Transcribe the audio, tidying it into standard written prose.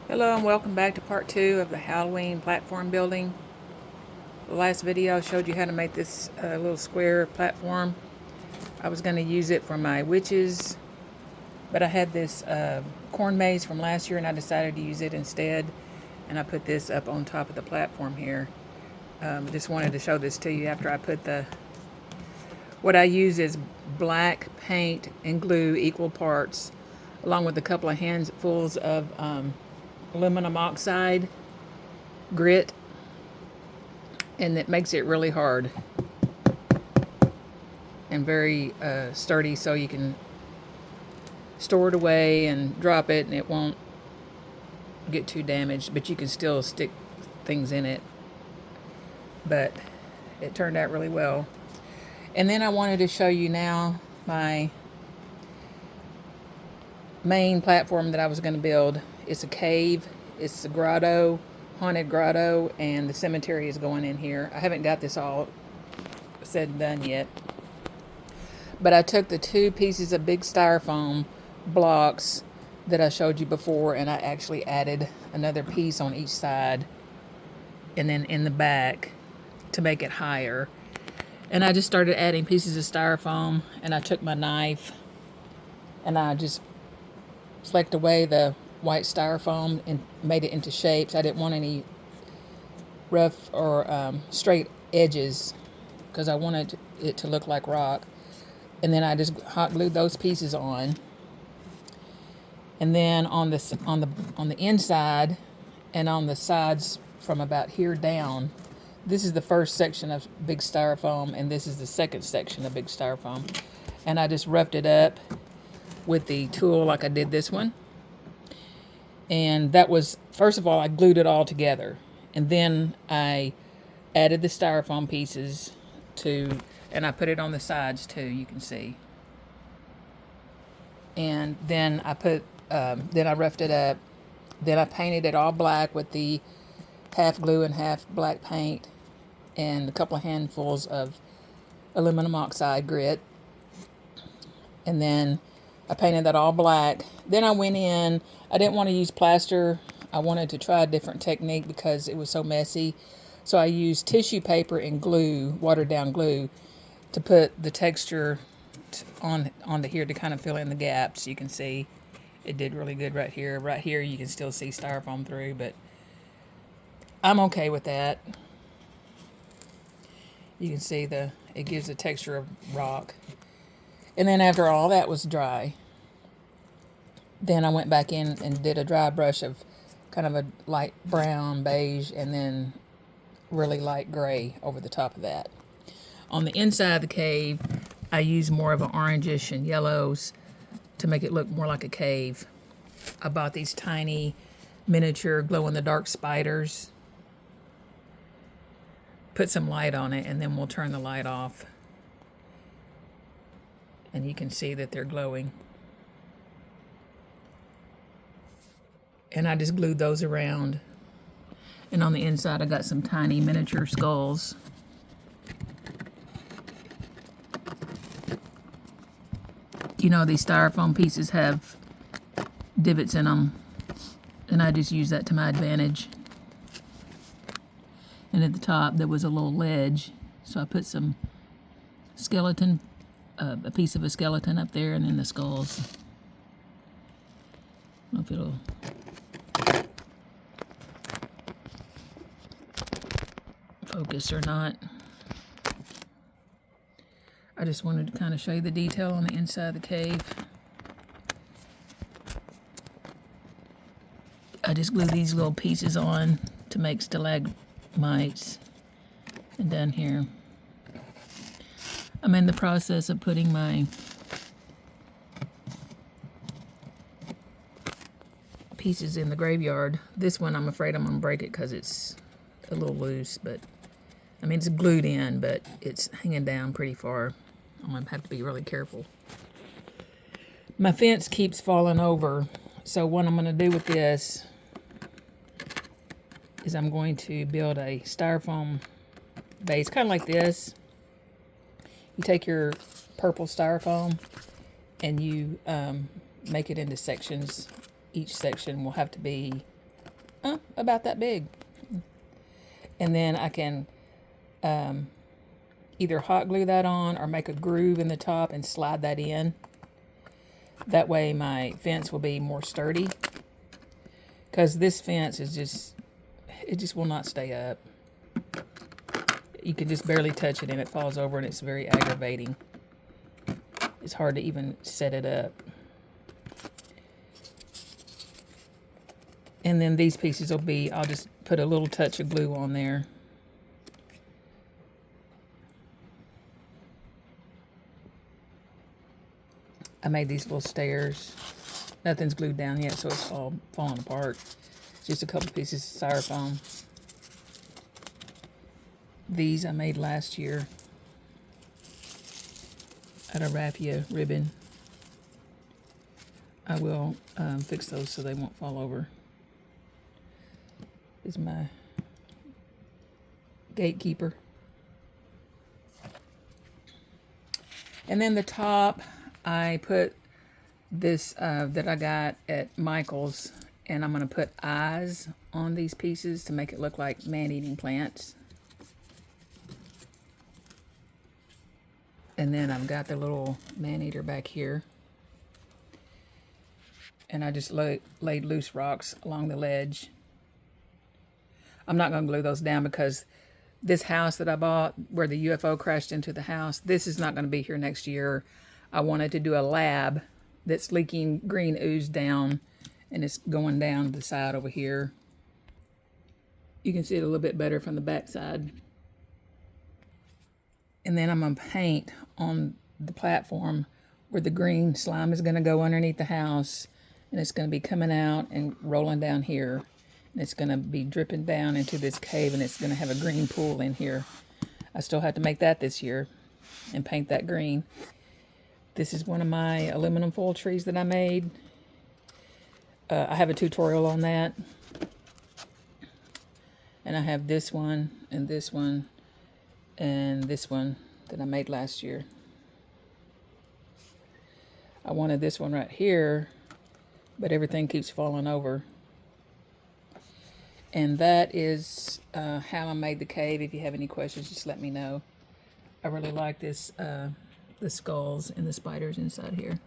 Hello and welcome back to part 2 of the Halloween platform building. The last video showed you how to make this little square platform. I was going to use it for my witches, but I had this corn maze from last year and I decided to use it instead. And I put this up on top of the platform here. Just wanted to show this to you after I put what I use is black paint and glue equal parts, along with a couple of handfuls of aluminum oxide grit, and it makes it really hard and very sturdy, so you can store it away and drop it and it won't get too damaged, but you can still stick things in it. But it turned out really well. And then I wanted to show you now my main platform that I was going to build. It's a cave, it's a grotto, haunted grotto, and the cemetery is going in here. I haven't got this all said and done yet, but I took the 2 pieces of big styrofoam blocks that I showed you before, and I actually added another piece on each side and then in the back to make it higher. And I just started adding pieces of styrofoam, and I took my knife and I just flecked away the white styrofoam and made it into shapes. I didn't want any rough or straight edges because I wanted it to look like rock. And then I just hot glued those pieces on. And then on the inside and on the sides from about here down, this is the first section of big styrofoam, and this is the second section of big styrofoam. And I just roughed it up with the tool like I did this one. And that was, first of all, I glued it all together. And then I added the styrofoam pieces and I put it on the sides too, you can see. And then then I roughed it up. Then I painted it all black with the half glue and half black paint and a couple of handfuls of aluminum oxide grit. And then I painted that all black. Then I went in, I didn't want to use plaster. I wanted to try a different technique because it was so messy. So I used tissue paper and glue, watered down glue, to put the texture onto here to kind of fill in the gaps. You can see it did really good right here. Right here you can still see styrofoam through, but I'm okay with that. You can see it gives a texture of rock. And then after all that was dry, then I went back in and did a dry brush of kind of a light brown, beige, and then really light gray over the top of that. On the inside of the cave, I used more of an orangish and yellows to make it look more like a cave. I bought these tiny miniature glow-in-the-dark spiders. Put some light on it, and then we'll turn the light off. And you can see that they're glowing. And I just glued those around. And on the inside, I got some tiny miniature skulls. You know, these styrofoam pieces have divots in them, and I just used that to my advantage. And at the top, there was a little ledge, so I put some skeleton, a piece of a skeleton up there, and then the skulls. I don't know if it'll focus or not. I just wanted to kind of show you the detail on the inside of the cave. I just glued these little pieces on to make stalagmites. And down here, I'm in the process of putting my pieces in the graveyard. This one, I'm afraid I'm going to break it because it's a little loose, but I mean, it's glued in, but it's hanging down pretty far. I'm going to have to be really careful. My fence keeps falling over, so what I'm going to do with this is I'm going to build a styrofoam base, kind of like this. You take your purple styrofoam and you make it into sections. Each section will have to be about that big. And then I can either hot glue that on or make a groove in the top and slide that in. That way my fence will be more sturdy. Because this fence is just, it just will not stay up. You can just barely touch it and it falls over, and it's very aggravating. It's hard to even set it up. And then these pieces will be, I'll just put a little touch of glue on there. I made these little stairs. Nothing's glued down yet, so it's all falling apart. Just a couple pieces of styrofoam. These I made last year out of raffia ribbon. I will fix those so they won't fall over. This is my gatekeeper. And then the top, I put this that I got at Michael's, and I'm going to put eyes on these pieces to make it look like man-eating plants. And then I've got the little man-eater back here. And I just laid loose rocks along the ledge. I'm not going to glue those down because this house that I bought where the UFO crashed into the house, this is not going to be here next year. I wanted to do a lab that's leaking green ooze down, and it's going down the side over here. You can see it a little bit better from the back side. And then I'm going to paint on the platform where the green slime is going to go underneath the house, and it's going to be coming out and rolling down here. And it's going to be dripping down into this cave, and it's going to have a green pool in here. I still have to make that this year and paint that green. This is one of my aluminum foil trees that I made. I have a tutorial on that. And I have this one and this one and this one that I made last year. I wanted this one right here, but everything keeps falling over. And that is how I made the cave. If you have any questions, just let me know. I really like this, the skulls and the spiders inside here.